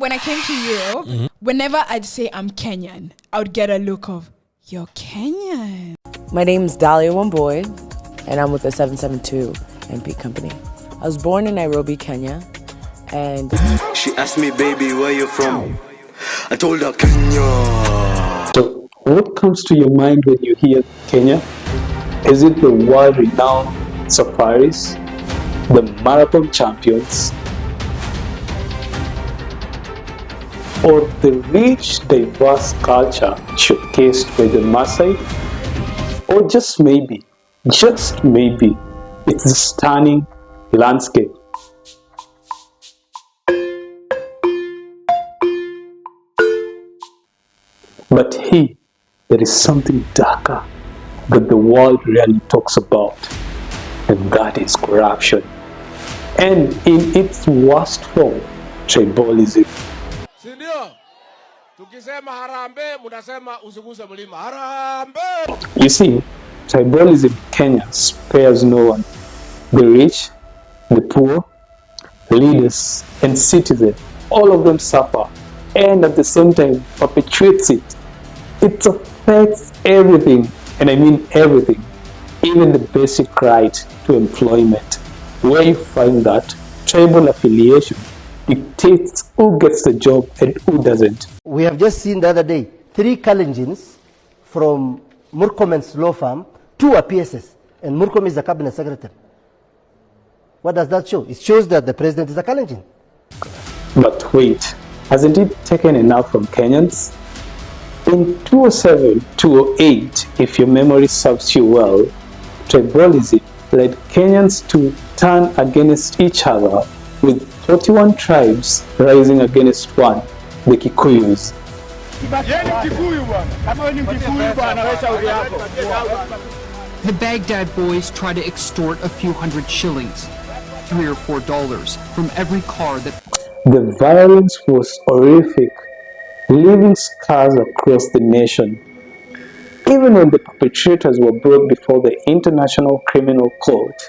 When I came to Europe, whenever I'd say I'm Kenyan, I would get a look of, you're Kenyan. My name's Dahlia Wamboy, and I'm with the 772 MP company. I was born in Nairobi, Kenya, and she asked me, baby, where you from? I told her, Kenya. So, what comes to your mind when you hear Kenya? Is it the world-renowned safaris, the marathon champions, or the rich, diverse culture showcased by the Maasai? Or just maybe, it's the stunning landscape? But hey, there is something darker that the world rarely talks about, and that is corruption. And in its worst form, tribalism. You see, tribalism in Kenya spares no one. The rich, the poor, leaders, and citizens, all of them suffer, and at the same time perpetuates it. It affects everything, and I mean everything, even the basic right to employment, where you find that tribal affiliation dictates who gets the job and who doesn't. We have just seen the other day 3 Kalenjins from Murkomen's law firm, 2 are PSS, and Murkomen is the cabinet secretary. What does that show? It shows that the president is a Kalenjin. But wait, hasn't it taken enough from Kenyans? In 2007, 2008, if your memory serves you well, tribalism led Kenyans to turn against each other, with 41 tribes rising against one, the Kikuyus. The Baghdad boys try to extort a few hundred shillings, $3 or $4, from every car that... The violence was horrific, leaving scars across the nation. Even when the perpetrators were brought before the International Criminal Court,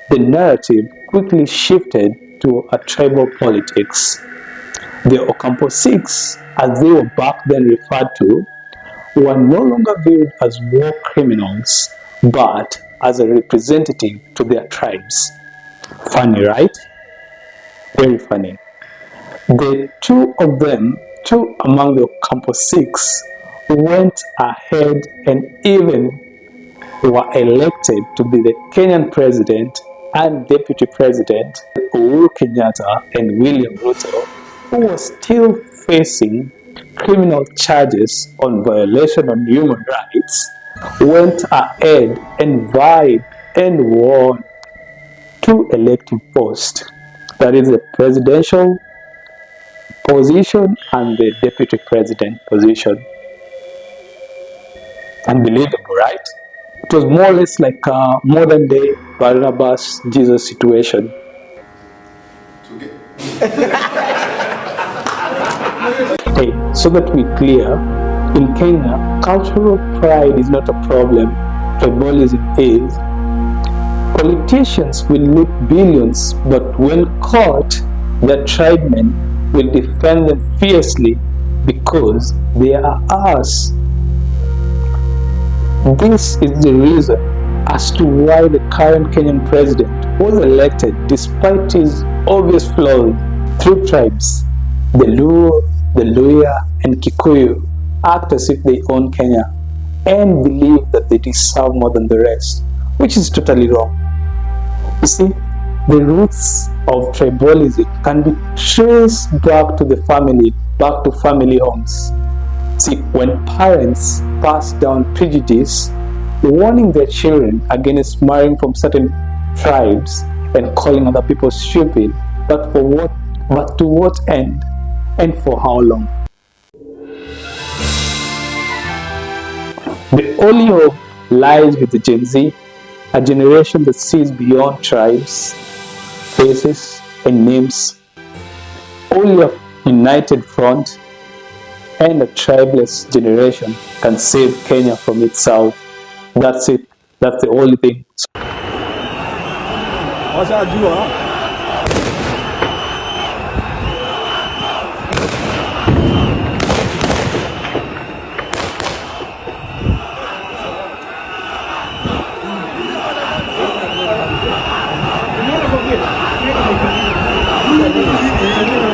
the narrative quickly shifted to a tribal politics. The Ocampo Six, as they were back then referred to, were no longer viewed as war criminals, but as a representative to their tribes. Funny, right? Very funny. The two among the Ocampo Six went ahead and even were elected to be the Kenyan president and deputy president, Uhuru Kenyatta and William Ruto, who was still facing criminal charges on violation of human rights, went ahead and vied and won 2 elective posts. That is the presidential position and the deputy president position. Unbelievable, right? It was more or less like a modern day Barnabas Jesus situation. Hey, so that we're clear, in Kenya, cultural pride is not a problem, tribalism is. Politicians will loot billions, but when caught, their tribemen will defend them fiercely because they are ours. This is the reason as to why the current Kenyan president was elected despite his obvious flaws. 3 tribes, the Luo, the Luhya, and Kikuyu, act as if they own Kenya and believe that they deserve more than the rest, which is totally wrong. You see, the roots of tribalism can be traced back to family homes. See, when parents pass down prejudice, warning their children against marrying from certain tribes and calling other people stupid, but to what end and for how long? The only hope lies with the Gen Z, a generation that sees beyond tribes, faces, and names. Only a united front and a tribeless generation can save Kenya from itself. That's it. That's the only thing. Thank you.